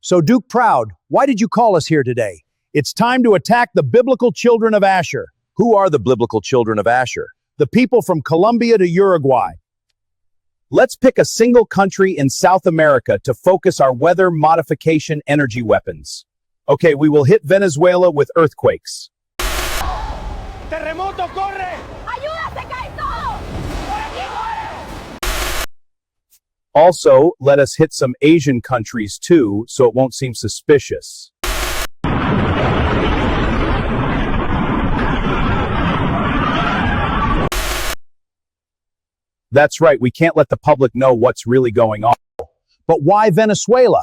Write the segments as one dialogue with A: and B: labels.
A: So, Duke Proud, why did you call us here today? It's time to attack the biblical children of Asher. Who are the biblical children of Asher? The people from Colombia to Uruguay. Let's pick a single country in South America to focus our weather modification energy weapons. Okay, we will hit Venezuela with earthquakes.
B: ¡Terremoto, corre!
C: ¡Ayuda, se cae todo! ¡Por aquí, corre!
A: Also, let us hit some Asian countries too, so it won't seem suspicious. That's right, we can't let the public know what's really going on. But why Venezuela?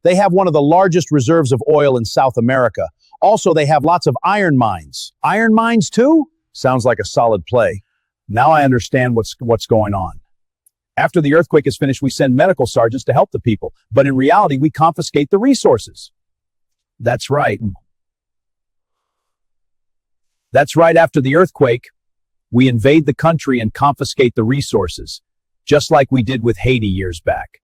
A: They have one of the largest reserves of oil in South America. Also, they have lots of iron mines. Iron mines too? Sounds like a solid play. Now I understand what's going on. After the earthquake is finished, we send medical sergeants to help the people. But in reality, we confiscate the resources. That's right. That's right, after the earthquake, we invade the country and confiscate the resources, just like we did with Haiti years back.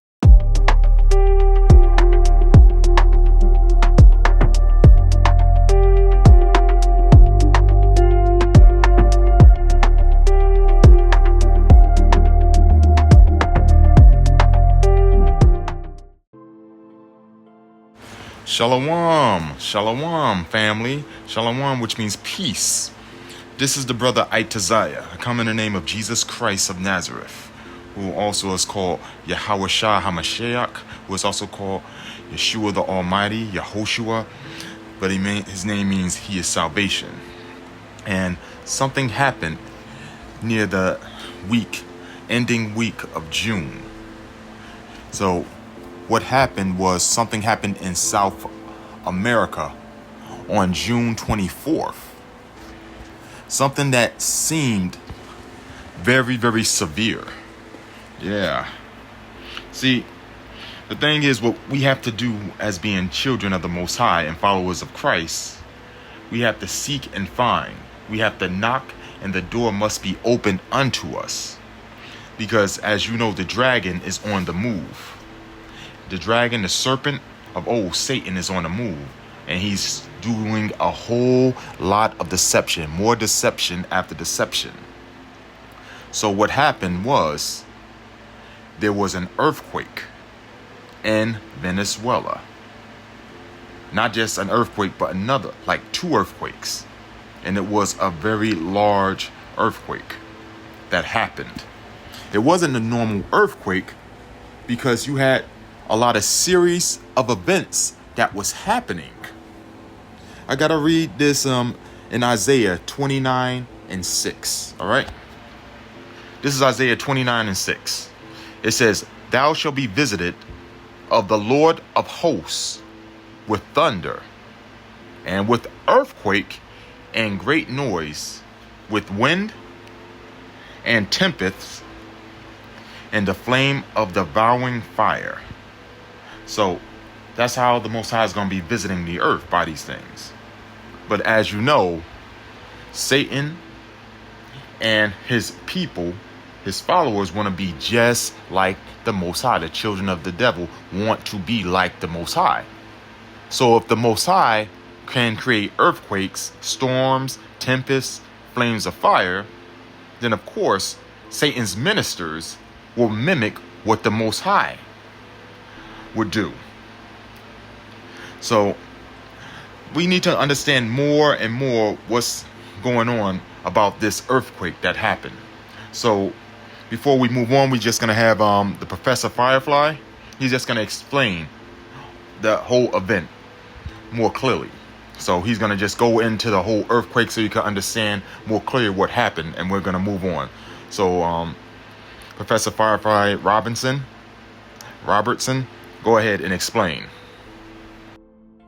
D: Shalom, shalom, family. Shalom, which means peace. This is the brother Itazayah. I come in the name of Jesus Christ of Nazareth, who also is called Yahushua HaMashiach, who is also called Yeshua the Almighty, Yehoshua, but his name means he is salvation. And something happened near the ending week of June. So what happened was something happened in South America on June 24th. Something that seemed very, very severe. Yeah. See, the thing is, what we have to do as being children of the Most High and followers of Christ, we have to seek and find. We have to knock, and the door must be opened unto us. Because, as you know, the dragon is on the move. The dragon, the serpent of old, Satan, is on the move. And he's doing a whole lot of deception. More deception after deception. So what happened was, there was an earthquake in Venezuela. Not just an earthquake, but another, like 2 earthquakes. And it was a very large earthquake that happened. It wasn't a normal earthquake because you had a lot of series of events that was happening. I gotta read this in Isaiah 29 and 6. All right. This is Isaiah 29 and 6. It says, "Thou shalt be visited of the Lord of hosts with thunder, and with earthquake and great noise, with wind and tempests, and the flame of devouring fire." So that's how the Most High is going to be visiting the earth, by these things. But as you know, Satan and his people, his followers, want to be just like the Most High. The children of the devil want to be like the Most High. So if the Most High can create earthquakes, storms, tempests, flames of fire, then of course Satan's ministers will mimic what the Most High would do. So we need to understand more and more what's going on about this earthquake that happened. So before we move on, we're just going to have the Professor Firefly. He's just going to explain the whole event more clearly. So he's going to just go into the whole earthquake so you can understand more clearly what happened, and we're going to move on. So Professor Firefly Robertson, go ahead and explain.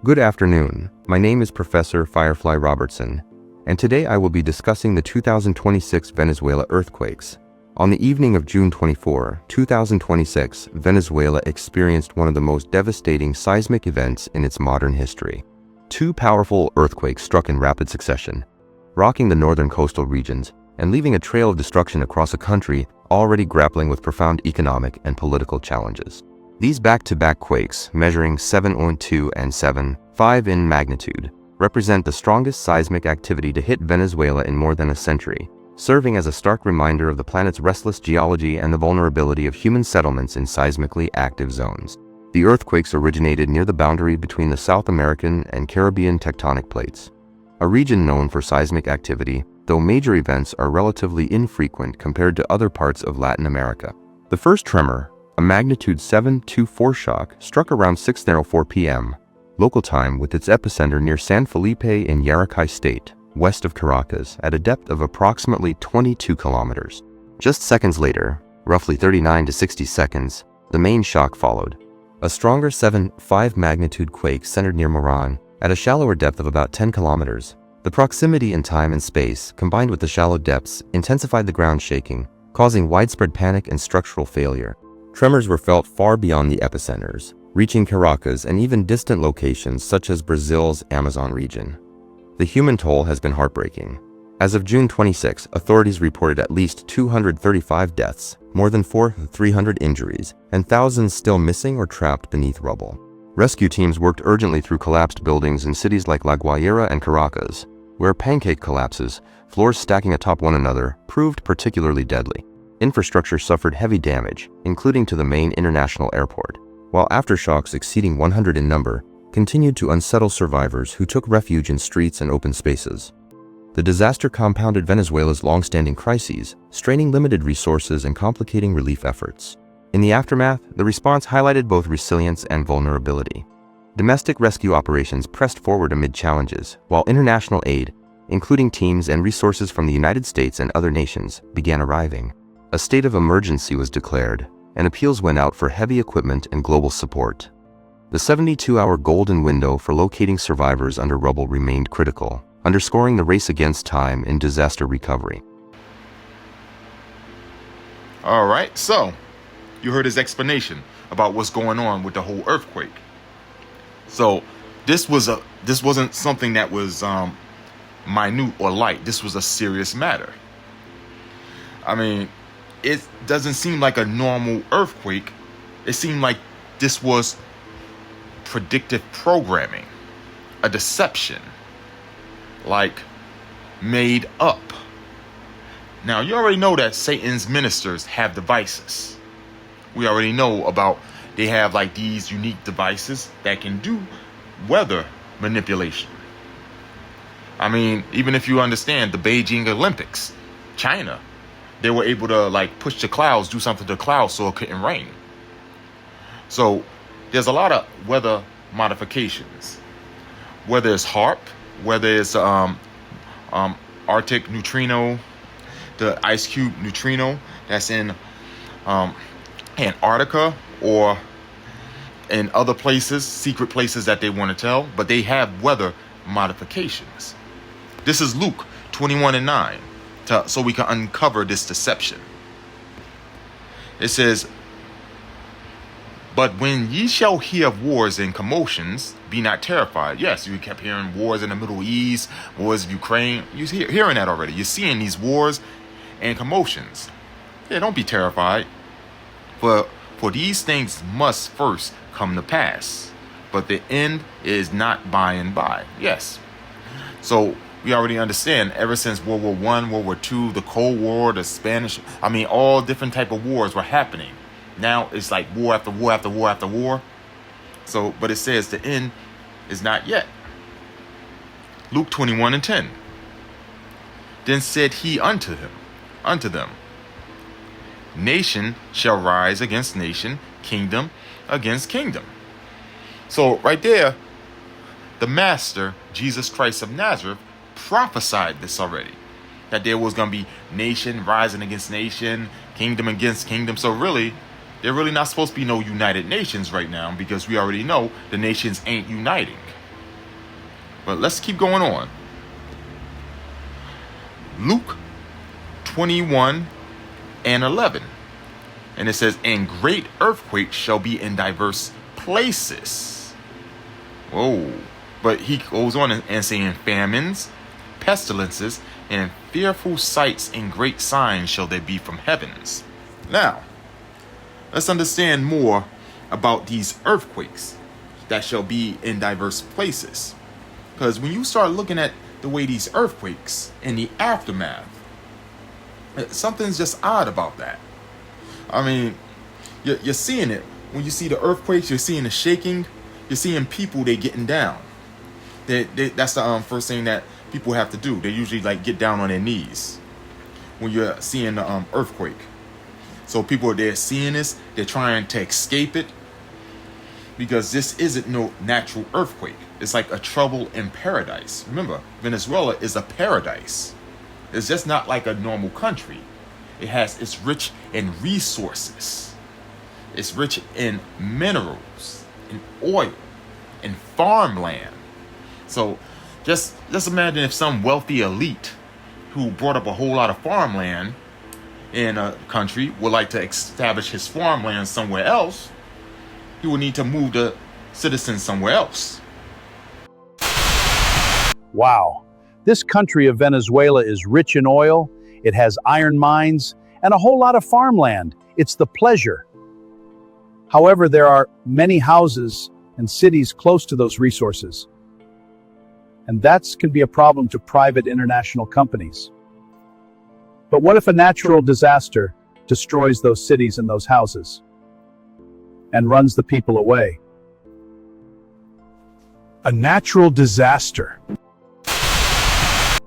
E: Good afternoon. My name is Professor Firefly Robertson, and today I will be discussing the 2026 Venezuela earthquakes. On the evening of June 24, 2026, Venezuela experienced one of the most devastating seismic events in its modern history. 2 powerful earthquakes struck in rapid succession, rocking the northern coastal regions and leaving a trail of destruction across a country already grappling with profound economic and political challenges. These back-to-back quakes, measuring 7.2 and 7.5 in magnitude, represent the strongest seismic activity to hit Venezuela in more than a century, serving as a stark reminder of the planet's restless geology and the vulnerability of human settlements in seismically active zones. The earthquakes originated near the boundary between the South American and Caribbean tectonic plates, a region known for seismic activity, though major events are relatively infrequent compared to other parts of Latin America. The first tremor, a magnitude 7.2 foreshock, struck around 6:04 p.m. local time with its epicenter near San Felipe in Yaracay State, west of Caracas, at a depth of approximately 22 kilometers. Just seconds later, roughly 39 to 60 seconds, the main shock followed. A stronger 7.5 magnitude quake centered near Moran, at a shallower depth of about 10 kilometers. The proximity in time and space, combined with the shallow depths, intensified the ground shaking, causing widespread panic and structural failure. Tremors were felt far beyond the epicenters, reaching Caracas and even distant locations such as Brazil's Amazon region. The human toll has been heartbreaking. As of June 26, authorities reported at least 235 deaths, more than 400 injuries, and thousands still missing or trapped beneath rubble. Rescue teams worked urgently through collapsed buildings in cities like La Guaira and Caracas, where pancake collapses, floors stacking atop one another, proved particularly deadly. Infrastructure suffered heavy damage, including to the main international airport, while aftershocks exceeding 100 in number continued to unsettle survivors who took refuge in streets and open spaces. The disaster compounded Venezuela's long-standing crises, straining limited resources and complicating relief efforts. In the aftermath, the response highlighted both resilience and vulnerability. Domestic rescue operations pressed forward amid challenges, while international aid, including teams and resources from the United States and other nations, began arriving. A state of emergency was declared, and appeals went out for heavy equipment and global support. The 72-hour golden window for locating survivors under rubble remained critical, underscoring the race against time in disaster recovery.
D: All right, so you heard his explanation about what's going on with the whole earthquake. So this wasn't something that was minute or light. This was a serious matter. I mean, it doesn't seem like a normal earthquake. It seemed like this was predictive programming, a deception, like made up. Now, you already know that Satan's ministers have devices. We already know about they have like these unique devices that can do weather manipulation. I mean, even if you understand the Beijing Olympics, China, they were able to like push the clouds, do something to the clouds so it couldn't rain. So there's a lot of weather modifications, whether it's HARP, whether it's Arctic neutrino, the ice cube neutrino that's in Antarctica or in other places, secret places that they want to tell, but they have weather modifications. This is Luke 21:9, so we can uncover this deception. It says, "But when ye shall hear of wars and commotions, be not terrified." Yes, you kept hearing wars in the Middle East, wars in Ukraine. You're hearing that already. You're seeing these wars and commotions. Yeah, don't be terrified. For these things must first come to pass, but the end is not by and by. Yes. So we already understand ever since World War I, World War II, the Cold War, the Spanish, all different type of wars were happening. Now it's like war after war after war after war. So, but it says the end is not yet. Luke 21:10. Then said he unto them, nation shall rise against nation, kingdom against kingdom. So right there, the Master, Jesus Christ of Nazareth, prophesied this already, that there was going to be nation rising against nation, kingdom against kingdom. So really, they're really not supposed to be no United Nations right now, because we already know the nations ain't uniting. But let's keep going on. Luke 21:11. And it says, and great earthquakes shall be in diverse places. Whoa. But he goes on and saying, famines, pestilences, and fearful sights and great signs shall there be from heavens. Now, let's understand more about these earthquakes that shall be in diverse places. Because when you start looking at the way these earthquakes in the aftermath, something's just odd about that. I mean, you're seeing it. When you see the earthquakes, you're seeing the shaking, you're seeing people, they getting down. That's the first thing that people have to do. They usually like get down on their knees when you're seeing the earthquake. So people are there seeing this, they're trying to escape it, because this isn't no natural earthquake. It's like a trouble in paradise. Remember, Venezuela is a paradise. It's just not like a normal country. It's rich in resources. It's rich in minerals, in oil, in farmland. So just imagine if some wealthy elite who brought up a whole lot of farmland in a country would like to establish his farmland somewhere else, he would need to move the citizens somewhere else.
A: Wow. This country of Venezuela is rich in oil, it has iron mines, and a whole lot of farmland. It's the pleasure. However, there are many houses and cities close to those resources. And that can be a problem to private international companies. But what if a natural disaster destroys those cities and those houses and runs the people away? A natural disaster.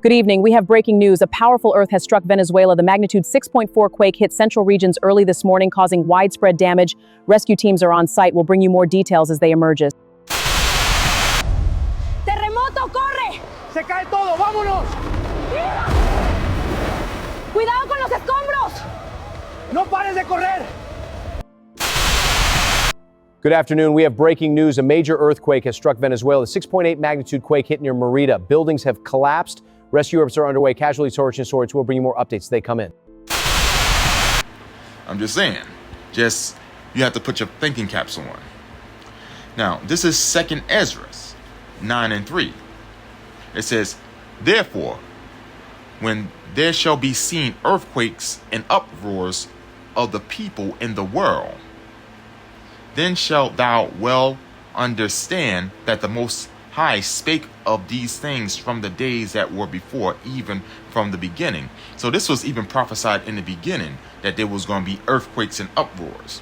B: Good evening. We have breaking news. A powerful earth has struck Venezuela. The magnitude 6.4 quake hit central regions early this morning, causing widespread damage. Rescue teams are on site. We'll bring you more details as they emerge.
C: ¡Terremoto, corre!
F: ¡Se cae todo! ¡Vámonos!
C: ¡Mira! ¡Cuidado con los escombros!
F: ¡No pares de correr!
G: Good afternoon. We have breaking news. A major earthquake has struck Venezuela. A 6.8 magnitude quake hit near Merida. Buildings have collapsed. Rescue efforts are underway. Casualty stories. We'll bring you more updates as they come in.
D: I'm just saying, you have to put your thinking caps on. Now, this is 2nd Ezra 9:3. It says, therefore, when there shall be seen earthquakes and uproars of the people in the world, then shalt thou well understand that the Most High spake of these things from the days that were before, even from the beginning. So this was even prophesied in the beginning, that there was going to be earthquakes and uproars.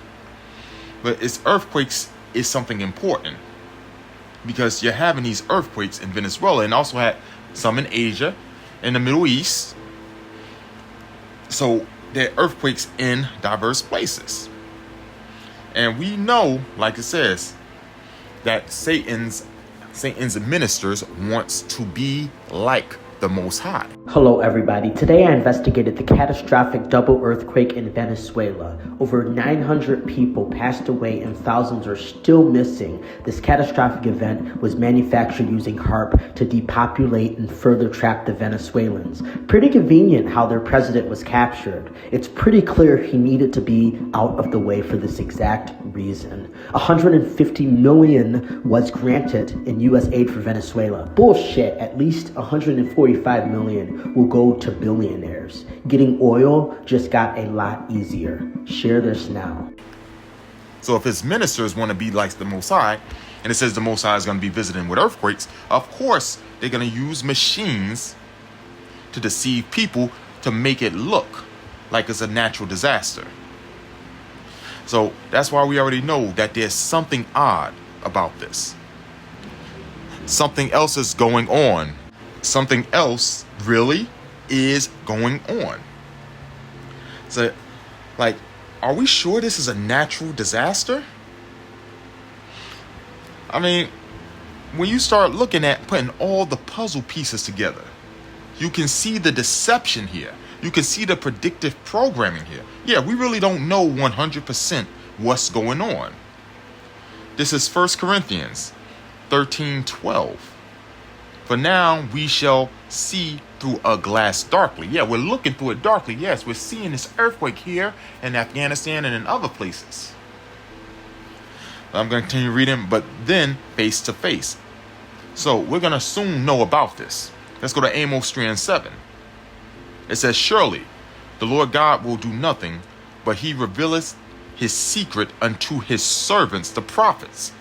D: But earthquakes is something important, because you're having these earthquakes in Venezuela, and also had some in Asia, in the Middle East. So there are earthquakes in diverse places. And we know, like it says, that Satan's ministers wants to be like the Most High.
H: Hello everybody. Today I investigated the catastrophic double earthquake in Venezuela. Over 900 people passed away and thousands are still missing. This catastrophic event was manufactured using HARP to depopulate and further trap the Venezuelans. Pretty convenient how their president was captured. It's pretty clear he needed to be out of the way for this exact reason. 150 million was granted in US aid for Venezuela. Bullshit. At least 145 million will go to billionaires. Getting oil just got a lot easier. Share this now.
D: So if his ministers want to be like the Most High, and it says the Most High is going to be visiting with earthquakes, of course they're going to use machines to deceive people to make it look like it's a natural disaster. So that's why we already know that there's something odd about this. Something else is going on. Something else really is going on. So, like, are we sure this is a natural disaster? I mean, when you start looking at putting all the puzzle pieces together, you can see the deception here. You can see the predictive programming here. Yeah, we really don't know 100% what's going on. This is 1 Corinthians 13:12. For now we shall see through a glass darkly. Yeah, we're looking through it darkly. Yes, we're seeing this earthquake here in Afghanistan and in other places. I'm going to continue reading, but then face to face. So we're going to soon know about this. Let's go to Amos 3:7. It says, surely the Lord God will do nothing, but he revealeth his secret unto his servants, the prophets.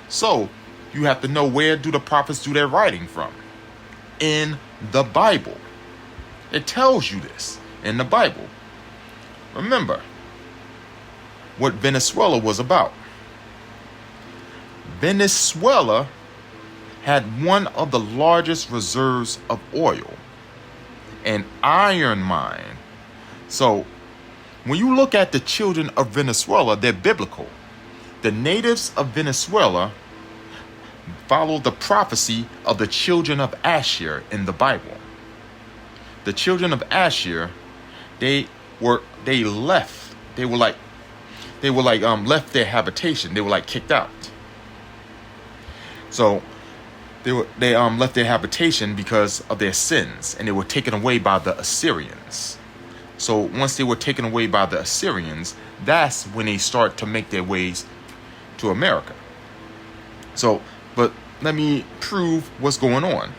D: So you have to know, where do the prophets do their writing from? In the Bible. It tells you this in the Bible. Remember what Venezuela was about. Venezuela had one of the largest reserves of oil, an iron mine. So when you look at the children of Venezuela, they're biblical. The natives of Venezuela follow the prophecy of the children of Asher in the Bible. The children of Asher, they left their habitation. They were like kicked out. So they left their habitation because of their sins, and they were taken away by the Assyrians. So once they were taken away by the Assyrians, that's when they start to make their ways to America. So, but let me prove what's going on.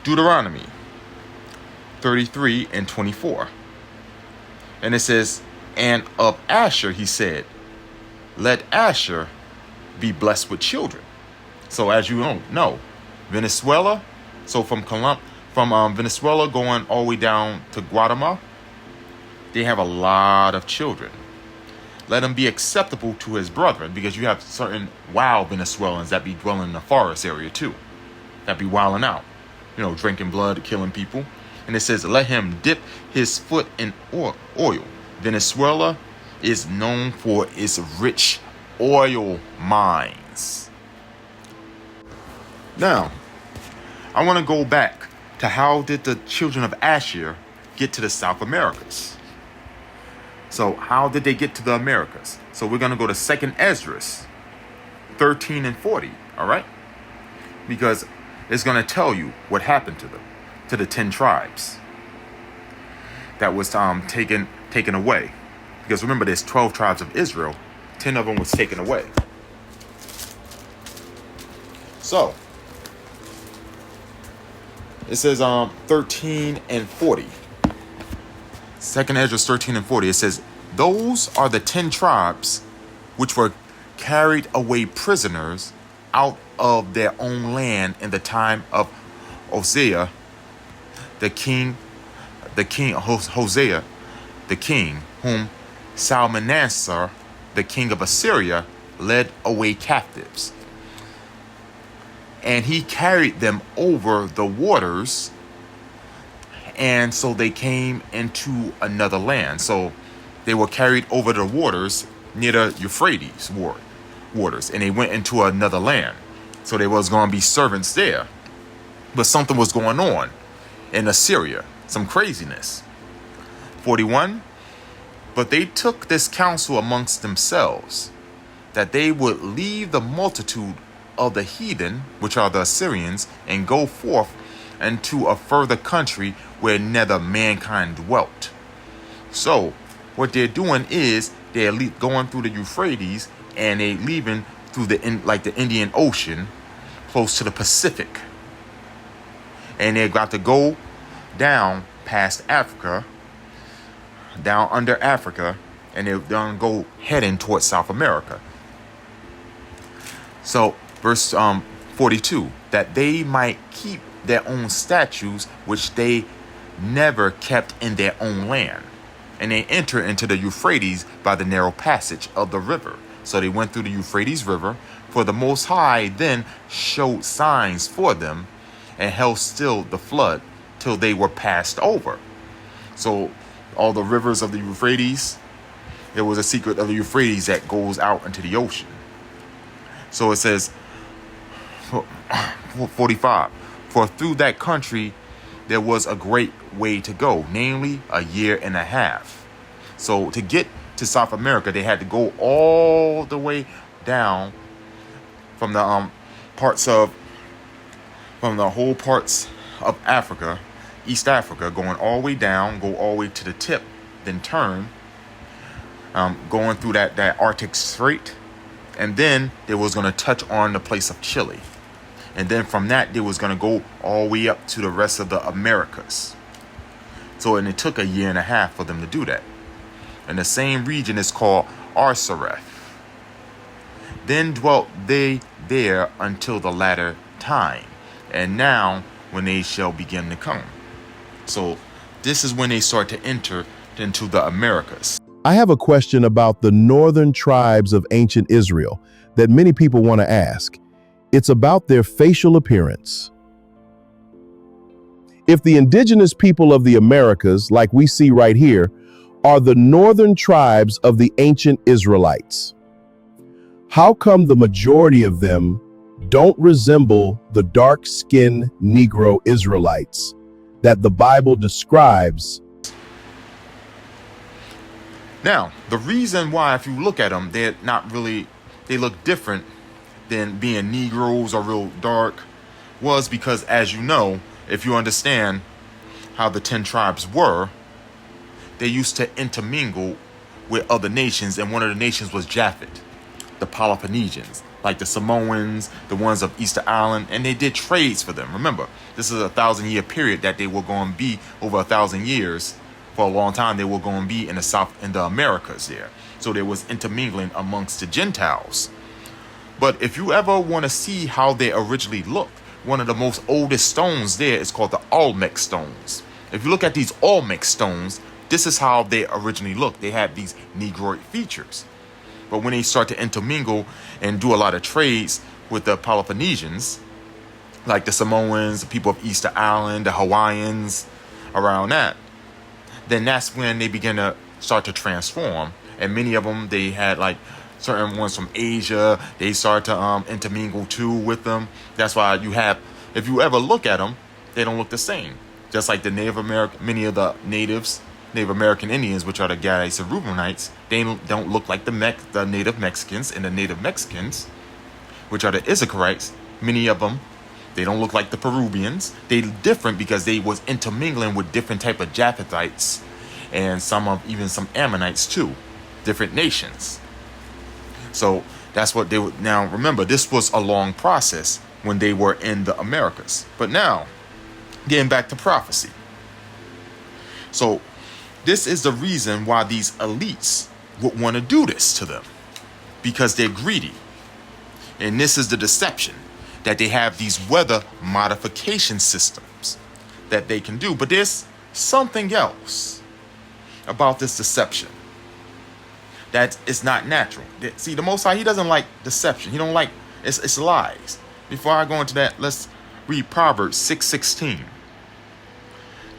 D: Deuteronomy 33 and 24. And it says, and of Asher he said, let Asher be blessed with children. So as you know, Venezuela, so from Venezuela going all the way down to Guatemala, they have a lot of children. Let him be acceptable to his brethren, because you have certain wild Venezuelans that be dwelling in the forest area too, that be wilding out, drinking blood, killing people. And it says, let him dip his foot in oil. Venezuela is known for its rich oil mines. Now, I want to go back to how did the children of Asher get to the South Americas? So how did they get to the Americas? So we're going to go to 2nd Ezra 13 and 40, all right? Because it's going to tell you what happened to them, to the 10 tribes that was taken away. Because remember, there's 12 tribes of Israel. 10 of them was taken away. So it says 13 and 40. 2nd Ezra 13 and 40. It says, those are the 10 tribes which were carried away prisoners out of their own land in the time of Hosea, Hosea, the king, whom Salmanassar, the king of Assyria, led away captives. And he carried them over the waters, and so they came into another land. So they were carried over the waters near the Euphrates waters, and they went into another land. So there was going to be servants there. But something was going on in Assyria, some craziness. 41, but they took this counsel amongst themselves, that they would leave the multitude of the heathen, which are the Assyrians, and go forth into a further country where neither mankind dwelt. So what they're doing is they're going through the Euphrates, and they're leaving through the Indian Ocean, close to the Pacific. And they're got to go down past Africa, down under Africa, and they're going to go heading towards South America. So verse 42, that they might keep their own statutes, which they never kept in their own land. And they enter into the Euphrates by the narrow passage of the river. So they went through the Euphrates River, for the Most High then showed signs for them, and held still the flood till they were passed over. So all the rivers of the Euphrates, there was a secret of the Euphrates that goes out into the ocean. So it says, 45, for through that country there was a great way to go, namely a year and a half. So to get to South America, they had to go all the way down from the whole parts of Africa, East Africa, going all the way down, go all the way to the tip, then turn, going through that Arctic Strait, and then they was going to touch on the place of Chile. And then from that, they was going to go all the way up to the rest of the Americas. So, and it took a year and a half for them to do that. and the same region is called Arsareth. Then dwelt they there until the latter time, and now when they shall begin to come. So this is when they start to enter into the Americas.
I: I have a question about the northern tribes of ancient Israel that many people want to ask. It's about their facial appearance. If the indigenous people of the Americas, like we see right here, are the northern tribes of the ancient Israelites, how come the majority of them don't resemble the dark-skinned Negro Israelites that the Bible describes?
D: Now, the reason why, if you look at them, they're not really, they look different than being Negroes or real dark, was because, as you know, if you understand how the 10 tribes were, they used to intermingle with other nations, and one of the nations was Japhet, the Peloponnesians, like the Samoans, the ones of Easter Island, and they did trades for them. Remember, this is a 1,000-year period that they were going to be over 1,000 years. For a long time, they were going to be in the South, in the Americas there. So there was intermingling amongst the Gentiles. But if you ever want to see how they originally looked, one of the most oldest stones there is called the Olmec stones. If you look at these Olmec stones, this is how they originally looked. They had these Negroid features. But when they start to intermingle and do a lot of trades with the Peloponnesians, like the Samoans, the people of Easter Island, the Hawaiians, around that, then that's when they begin to start to transform. And many of them, they had like certain ones from Asia, they start to intermingle too with them. That's why you have, if you ever look at them, they don't look the same. Just like the Native American, many of the Native American Indians, which are the guys, the Reubenites, they don't look like the Native Mexicans, and the Native Mexicans, which are the Issacharites, many of them, they don't look like the Peruvians. They different because they was intermingling with different type of Japhethites and even some Ammonites too, different nations. So that's what they would. Now remember, this was a long process when they were in the Americas. But now, getting back to prophecy. So this is the reason why these elites would want to do this to them, because they're greedy. And this is the deception, that they have these weather modification systems that they can do. But there's something else about this deception that is not natural. See, the Most High, he doesn't like deception. He don't like, it's lies. Before I go into that, let's read Proverbs 6:16.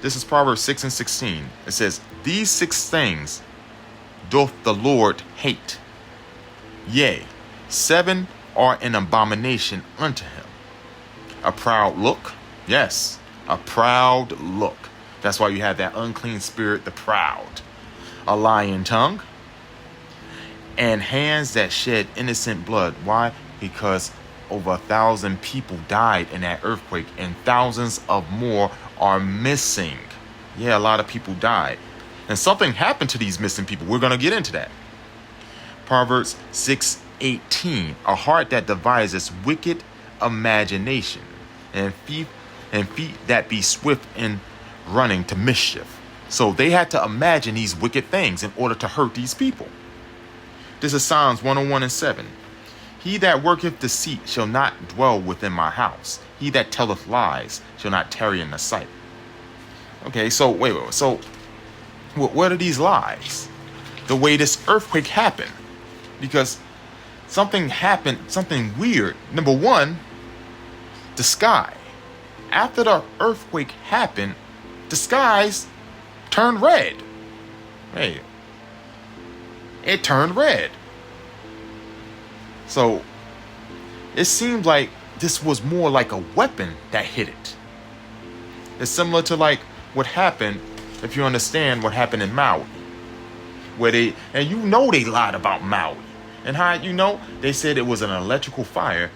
D: This is Proverbs 6:16. It says, "These 6 things doth the Lord hate. Yea, 7 are an abomination unto him. A proud look." Yes, a proud look. That's why you have that unclean spirit, the proud. "A lying tongue, and hands that shed innocent blood." Why? Because over 1,000 people died in that earthquake, and thousands of more are missing. Yeah, a lot of people died. And something happened to these missing people. We're going to get into that. Proverbs 6:18. "A heart that devises wicked imagination, and feet that be swift in running to mischief." So they had to imagine these wicked things in order to hurt these people. This is Psalms 101:7. "He that worketh deceit shall not dwell within my house. He that telleth lies shall not tarry in the sight." Okay, so wait. So what are these lies? The way this earthquake happened. Because something happened, something weird. Number one, the sky. After the earthquake happened, the skies turned red. Hey, it turned red. So it seemed like this was more like a weapon that hit it. It's similar to like what happened, if you understand what happened in Maui, where they lied about Maui. And how they said it was an electrical fire,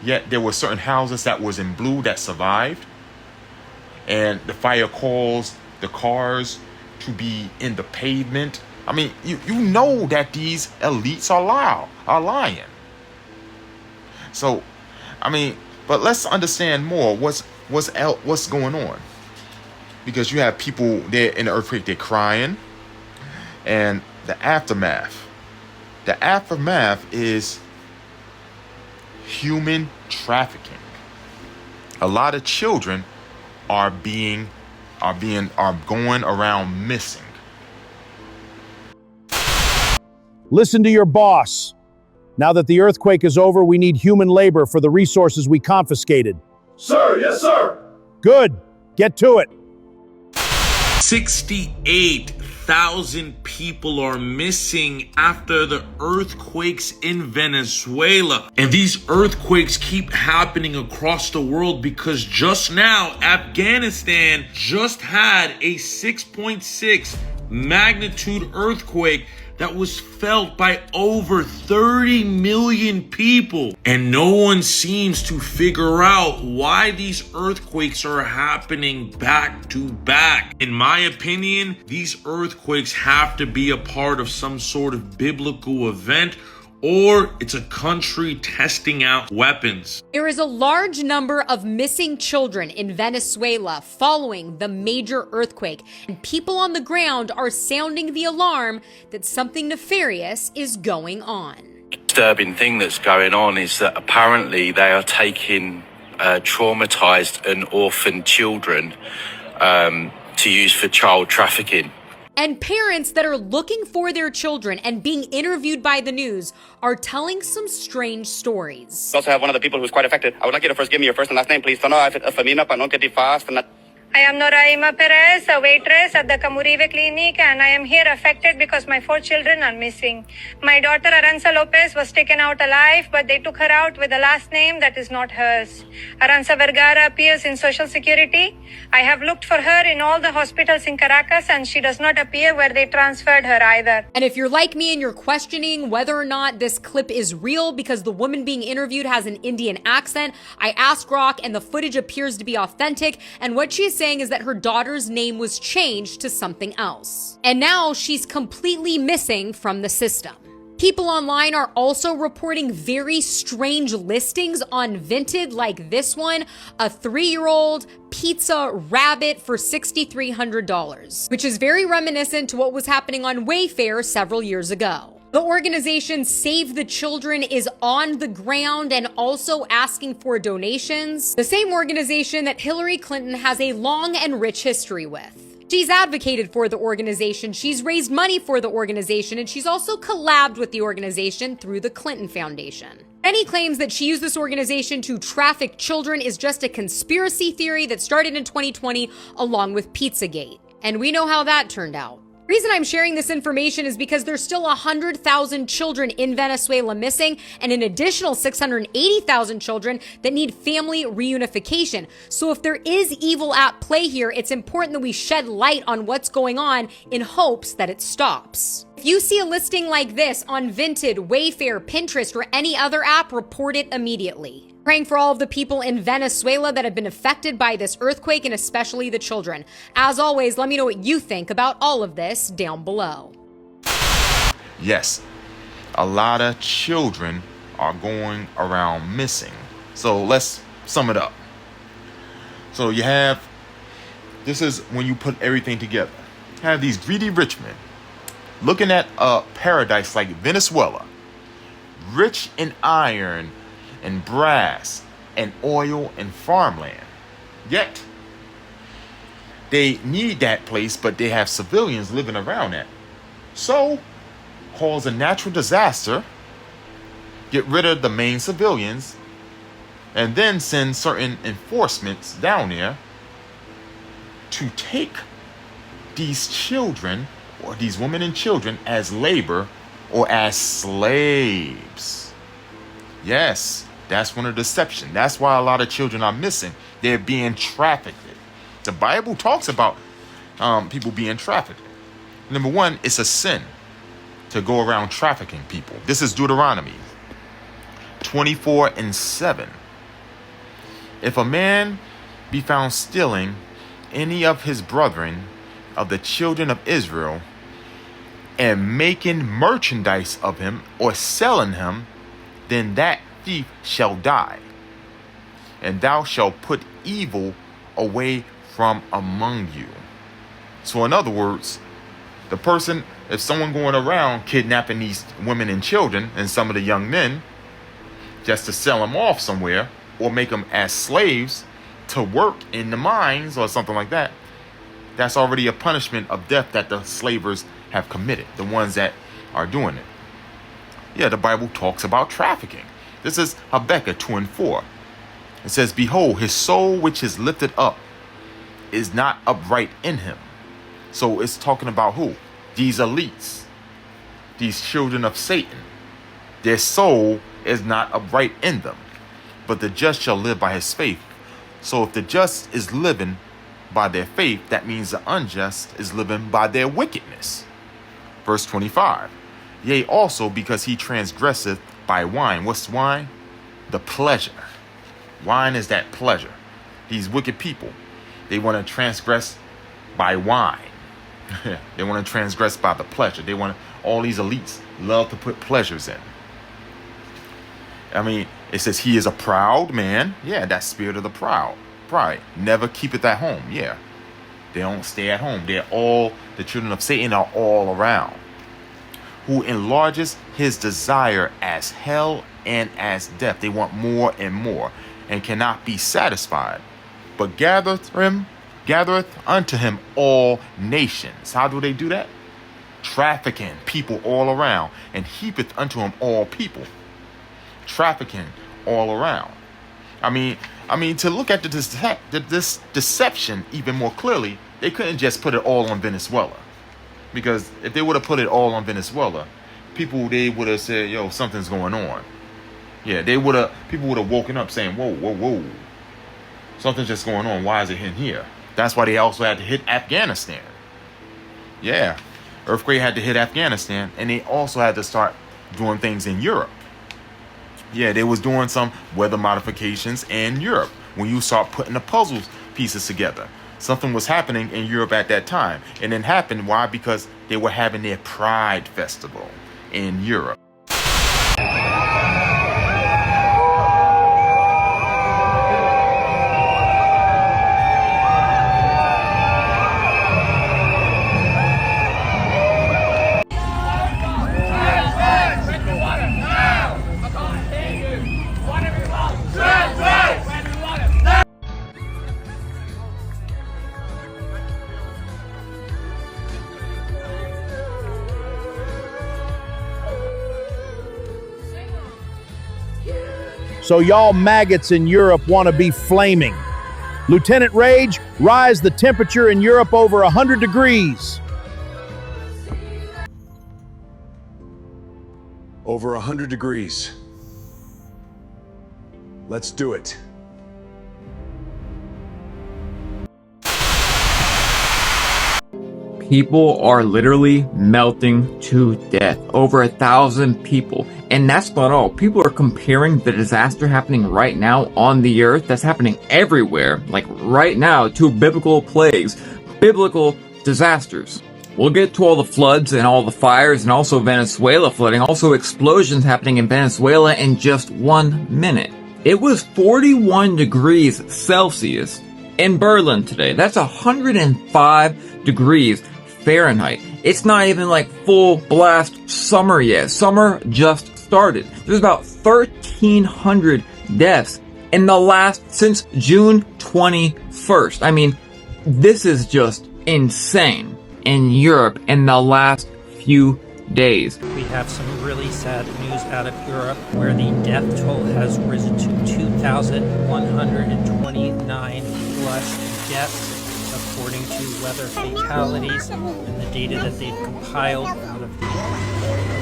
D: yet there were certain houses that was in blue that survived, and the fire caused the cars to be in the pavement. I mean, you know that these elites are lying. So, I mean, but let's understand more what's going on, because you have people there in the earthquake, they're crying, and the aftermath. The aftermath is human trafficking. A lot of children are going around missing.
A: Listen to your boss. Now that the earthquake is over, we need human labor for the resources we confiscated.
F: Sir, yes, sir.
A: Good. Get to it.
J: 68,000 people are missing after the earthquakes in Venezuela. And these earthquakes keep happening across the world because just now, Afghanistan just had a 6.6 magnitude earthquake that was felt by over 30 million people. And no one seems to figure out why these earthquakes are happening back to back. In my opinion, these earthquakes have to be a part of some sort of biblical event, or it's a country testing out weapons.
K: There is a large number of missing children in Venezuela following the major earthquake, and people on the ground are sounding the alarm that something nefarious is going on.
L: Disturbing thing that's going on is that apparently they are taking traumatized and orphaned children to use for child trafficking.
K: And parents that are looking for their children and being interviewed by the news are telling some strange stories.
M: We also have one of the people who's quite affected. I would like you to first give me your first and last name, please.
C: I am Noraima Perez, a waitress at the Camurive Clinic, and I am here affected because my 4 children are missing. My daughter Aranza Lopez was taken out alive, but they took her out with a last name that is not hers. Aranza Vergara appears in Social Security. I have looked for her in all the hospitals in Caracas, and she does not appear where they transferred her either.
K: And if you're like me and you're questioning whether or not this clip is real because the woman being interviewed has an Indian accent, I asked Rock and the footage appears to be authentic, and what she is saying is that her daughter's name was changed to something else. And now she's completely missing from the system. People online are also reporting very strange listings on Vinted, like this one, a 3-year-old pizza rabbit for $6,300, which is very reminiscent to what was happening on Wayfair several years ago. The organization Save the Children is on the ground and also asking for donations, the same organization that Hillary Clinton has a long and rich history with. She's advocated for the organization, she's raised money for the organization, and she's also collabed with the organization through the Clinton Foundation. Any claims that she used this organization to traffic children is just a conspiracy theory that started in 2020 along with Pizzagate. And we know how that turned out. The reason I'm sharing this information is because there's still 100,000 children in Venezuela missing and an additional 680,000 children that need family reunification. So if there is evil at play here, it's important that we shed light on what's going on in hopes that it stops. If you see a listing like this on Vinted, Wayfair, Pinterest, or any other app, report it immediately. Praying for all of the people in Venezuela that have been affected by this earthquake, and especially the children. As always, let me know what you think about all of this down below.
D: Yes, a lot of children are going around missing. So let's sum it up. So you have, this is when you put everything together. You have these greedy rich men looking at a paradise like Venezuela, rich in iron and brass and oil and farmland. Yet they need that place, but they have civilians living around it. So cause a natural disaster, get rid of the main civilians, and then send certain enforcements down there to take these children, or these women and children, as labor or as slaves. Yes, that's one of the deception. That's why a lot of children are missing. They're being trafficked. The Bible talks about people being trafficked. Number one, it's a sin to go around trafficking people. This is Deuteronomy 24:7. If a man be found stealing any of his brethren of the children of Israel and making merchandise of him or selling him, then that thief shall die, and thou shalt put evil away from among you. So in other words, The person, if someone going around kidnapping these women and children and some of the young men just to sell them off somewhere or make them as slaves to work in the mines or something like that, that's already a punishment of death that the slavers have committed, the ones that are doing it. Yeah, the Bible talks about trafficking. This is Habakkuk 2:4. It says, behold, his soul which is lifted up is not upright in him. So it's talking about who? These elites, these children of Satan. Their soul is not upright in them, but the just shall live by his faith. So if the just is living by their faith, that means the unjust is living by their wickedness. Verse 25. Yea, also because he transgresseth by wine. What's wine? The pleasure. Wine is that pleasure. These wicked people, they want to transgress by wine. They want to transgress by the pleasure. They want all these elites love to put pleasures in. I mean, it says he is a proud man. Yeah, that spirit of the pride. Never keep it at home. Yeah, they don't stay at home. They're all, the children of Satan are all around. Who enlarges his desire as hell and as death. They want more and more and cannot be satisfied. But gathereth unto him all nations. How do they do that? Trafficking people all around, and heapeth unto him all people. Trafficking all around. I mean, to look at this deception even more clearly, they couldn't just put it all on Venezuela. Because if they would have put it all on Venezuela, they would have said, yo, something's going on. Yeah, people would have woken up saying, whoa. Something's just going on. Why is it in here? That's why they also had to hit Afghanistan. Yeah, earthquake had to hit Afghanistan, and they also had to start doing things in Europe. Yeah, they was doing some weather modifications in Europe. When you start putting the puzzle pieces together, something was happening in Europe at that time. And it happened, why? Because they were having their Pride Festival in Europe.
A: So y'all maggots in Europe want to be flaming. Lieutenant Rage, rise the temperature in Europe over 100 degrees.
N: Over 100 degrees. Let's do it.
O: People are literally melting to death. Over 1,000 people. And that's not all. People are comparing the disaster happening right now on the earth, that's happening everywhere, like right now, to biblical plagues, biblical disasters. We'll get to all the floods and all the fires and also Venezuela flooding, also explosions happening in Venezuela in just 1 minute. It was 41 degrees Celsius in Berlin today. That's 105 degrees Fahrenheit. It's not even like full blast summer yet. Summer just started. There's about 1,300 deaths in the since June 21st. I mean, this is just insane in Europe in the last few days.
P: We have some really sad news out of Europe where the death toll has risen to 2,129 plus deaths, according to weather fatalities and the data that they've compiled out of the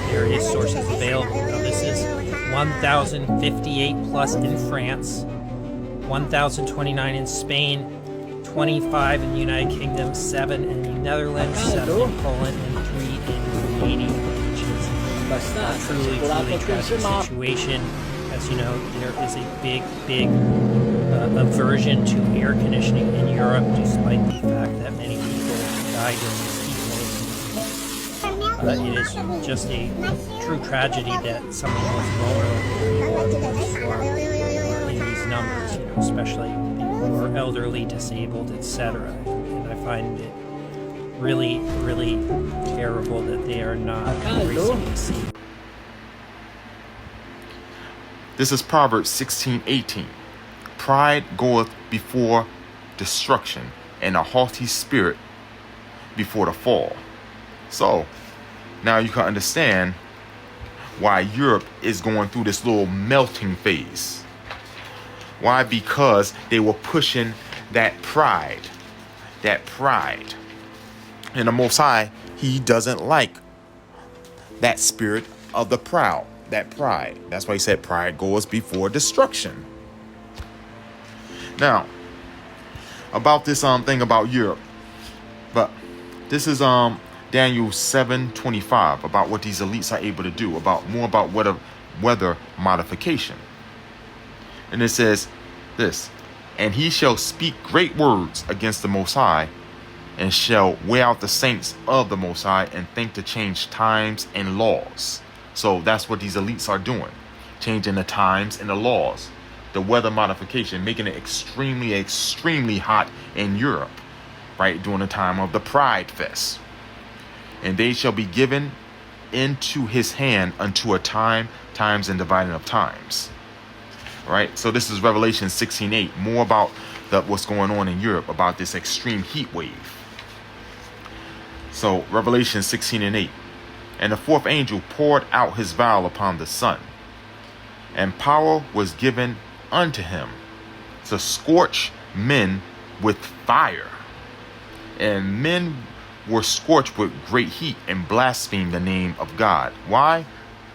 P: various sources available. Now, this is 1,058 plus in France, 1,029 in Spain, 25 in the United Kingdom, 7 in the Netherlands, 7 in Poland, and 3 in Romania, which is a truly tragic situation. As you know, there is a big aversion to air conditioning in Europe, despite the fact that many people died of this heat wave. It is just a true tragedy that some of the most vulnerable people are in these numbers, especially people who are elderly, disabled, etc. And I find it really, really terrible that they are not embracing the sea.
D: This is Proverbs 16:18. Pride goeth before destruction, and a haughty spirit before the fall. So, now you can understand why Europe is going through this little melting phase. Why? Because they were pushing that pride. That pride. And the Most High, he doesn't like that spirit of the proud, that pride. That's why he said pride goes before destruction. Now, about this thing about Europe, but this is Daniel 7:25 about what these elites are able to do, about weather modification. And it says this, and he shall speak great words against the Most High, and shall wear out the saints of the Most High, and think to change times and laws. So that's what these elites are doing, changing the times and the laws, the weather modification, making it extremely, extremely hot in Europe, right, during the time of the Pride Fest. And they shall be given into his hand unto a times and dividing of times. Right? So this is Revelation 16:8, more about what's going on in Europe, about this extreme heat wave. So Revelation 16:8, and the fourth angel poured out his vial upon the sun, and power was given unto him to scorch men with fire. And men were scorched with great heat and blasphemed the name of God. Why?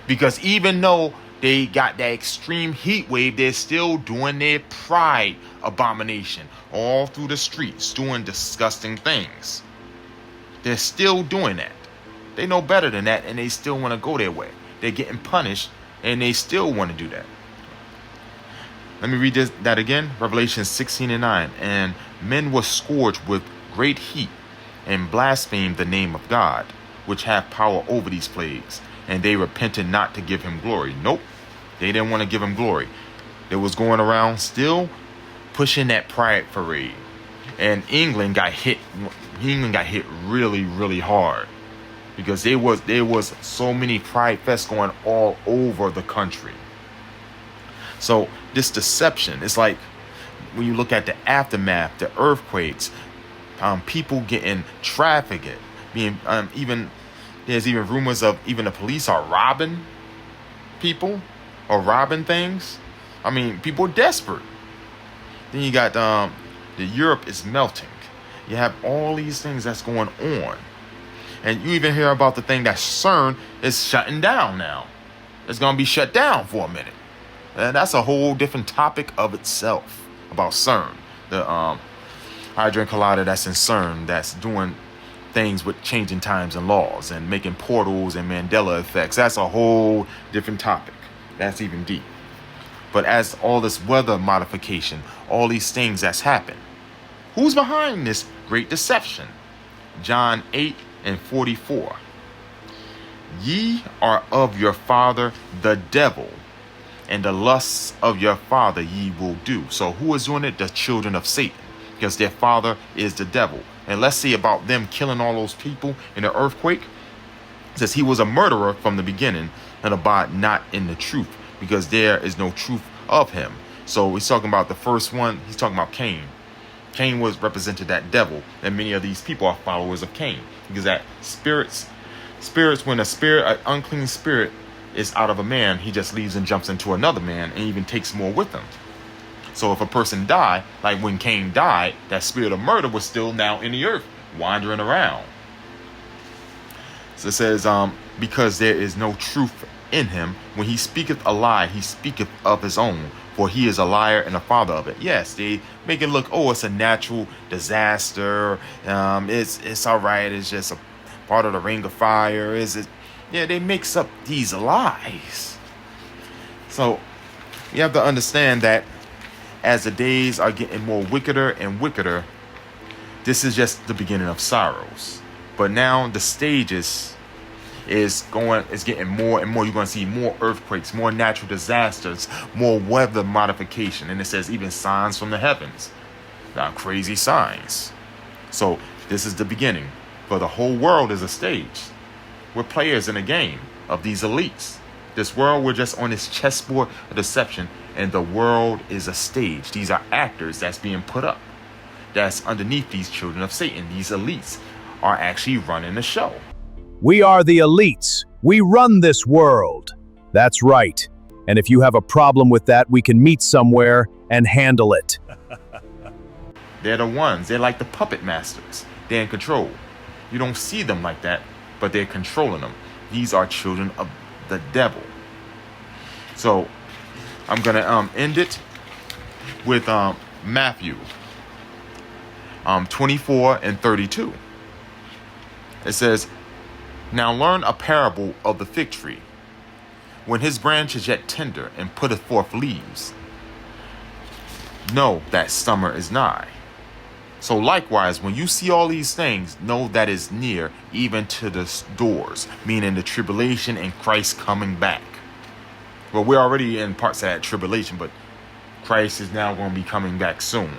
D: Because even though they got that extreme heat wave, they're still doing their pride abomination all through the streets, doing disgusting things. They're still doing that. They know better than that, and they still want to go their way. They're getting punished, and they still want to do that. Let me read that again. Revelation 16:9. And men were scourged with great heat, and blasphemed the name of God, which hath power over these plagues. And they repented not to give him glory. Nope, they didn't want to give him glory. They was going around still pushing that pride parade. And England got hit really, really hard, because there was so many pride fests going all over the country. So this deception, it's like when you look at the aftermath, the earthquakes, people getting trafficked, being there's even rumors of even the police are robbing people or robbing things. I mean, people are desperate. Then you got the Europe is melting. You have all these things that's going on, and you even hear about the thing that CERN is shutting down now. It's gonna be shut down for a minute, and that's a whole different topic of itself about CERN, the Hadron Collider that's in CERN, that's doing things with changing times and laws and making portals and Mandela effects. That's a whole different topic. That's even deep. But as all this weather modification, all these things that's happened, who's behind this great deception? John 8:44. Ye are of your father the devil, and the lusts of your father ye will do. So who is doing it? The children of Satan, because their father is the devil. And let's see about them killing all those people in the earthquake. It says he was a murderer from the beginning, and abide not in the truth, because there is no truth of him. So he's talking about the first one. He's talking about Cain. Cain was represented that devil, and many of these people are followers of Cain, because that spirits, when an unclean spirit is out of a man, he just leaves and jumps into another man, and even takes more with him. So if a person died, like when Cain died, that spirit of murder was still now in the earth, wandering around. So it says, because there is no truth in him, when he speaketh a lie, he speaketh of his own, for he is a liar and a father of it. Yes, they make it look, oh, it's a natural disaster. It's all right. It's just a part of the ring of fire. Yeah, they mix up these lies. So you have to understand that as the days are getting more wickeder and wickeder, this is just the beginning of sorrows. But now the stages is getting more and more. You're going to see more earthquakes, more natural disasters, more weather modification. And it says even signs from the heavens. Now, crazy signs. So this is the beginning. For the whole world is a stage. We're players in a game of these elites. This world, we're just on this chessboard of deception, and the world is a stage. These are actors that's being put up. That's underneath these children of Satan. These elites are actually running the show.
A: We are the elites. We run this world. That's right. And if you have a problem with that, we can meet somewhere and handle it.
D: They're the ones. They're like the puppet masters. They're in control. You don't see them like that, but they're controlling them. These are children of the devil. So I'm going to end it with Matthew 24 and 32. It says, "Now learn a parable of the fig tree. When his branch is yet tender and putteth forth leaves, know that summer is nigh. So likewise, when you see all these things, know that is near, even to the doors," meaning the tribulation and Christ coming back. Well, we're already in parts of that tribulation, but Christ is now going to be coming back soon.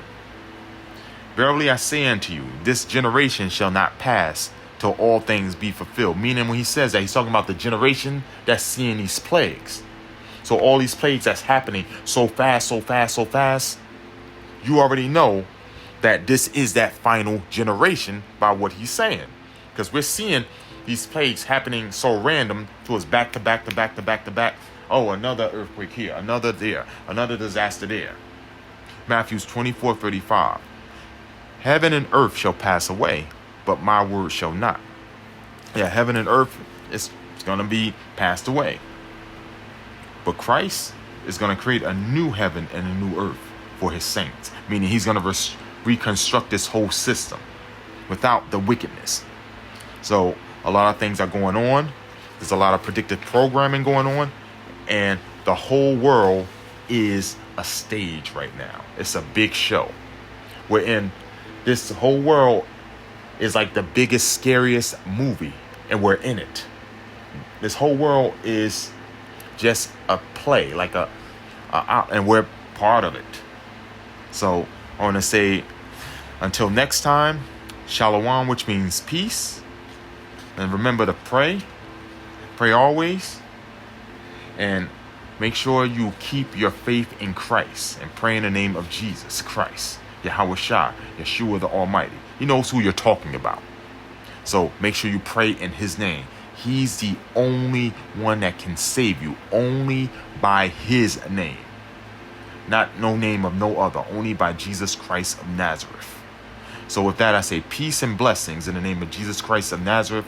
D: "Verily I say unto you, this generation shall not pass till all things be fulfilled." Meaning when he says that, he's talking about the generation that's seeing these plagues. So all these plagues that's happening so fast, you already know that this is that final generation by what he's saying. Because we're seeing these plagues happening so random to us, back to back to back to back to back. Oh, another earthquake here, another there, another disaster there. Matthew 24:35. "Heaven and earth shall pass away, but my word shall not." Yeah, heaven and earth is going to be passed away. But Christ is going to create a new heaven and a new earth for his saints. Meaning he's going to reconstruct this whole system without the wickedness. So a lot of things are going on. There's a lot of predictive programming going on. And the whole world is a stage right now. It's a big show. We're in this whole world is like the biggest, scariest movie, and we're in it. This whole world is just a play, like and we're part of it. So I want to say, until next time, Shalom, which means peace. And remember to pray. Pray always. And make sure you keep your faith in Christ and pray in the name of Jesus Christ, Yahweh Shah, Yeshua the Almighty. He knows who you're talking about. So make sure you pray in his name. He's the only one that can save you, only by his name. Not no name of no other, only by Jesus Christ of Nazareth. So with that, I say peace and blessings in the name of Jesus Christ of Nazareth,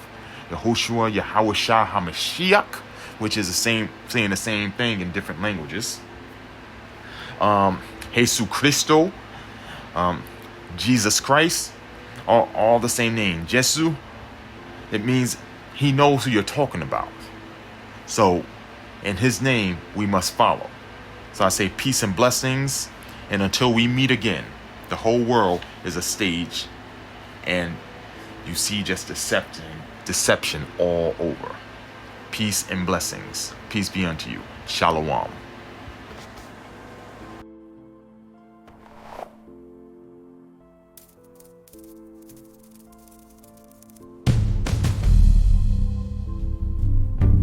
D: Yehoshua, Yahweh Shah HaMashiach, which is the same, saying the same thing in different languages. Jesus Christo, Jesus Christ, all the same name. Jesu, it means he knows who you're talking about. So in his name, we must follow. So I say peace and blessings. And until we meet again, the whole world is a stage. And you see just deception all over. Peace and blessings. Peace be unto you. Shalom.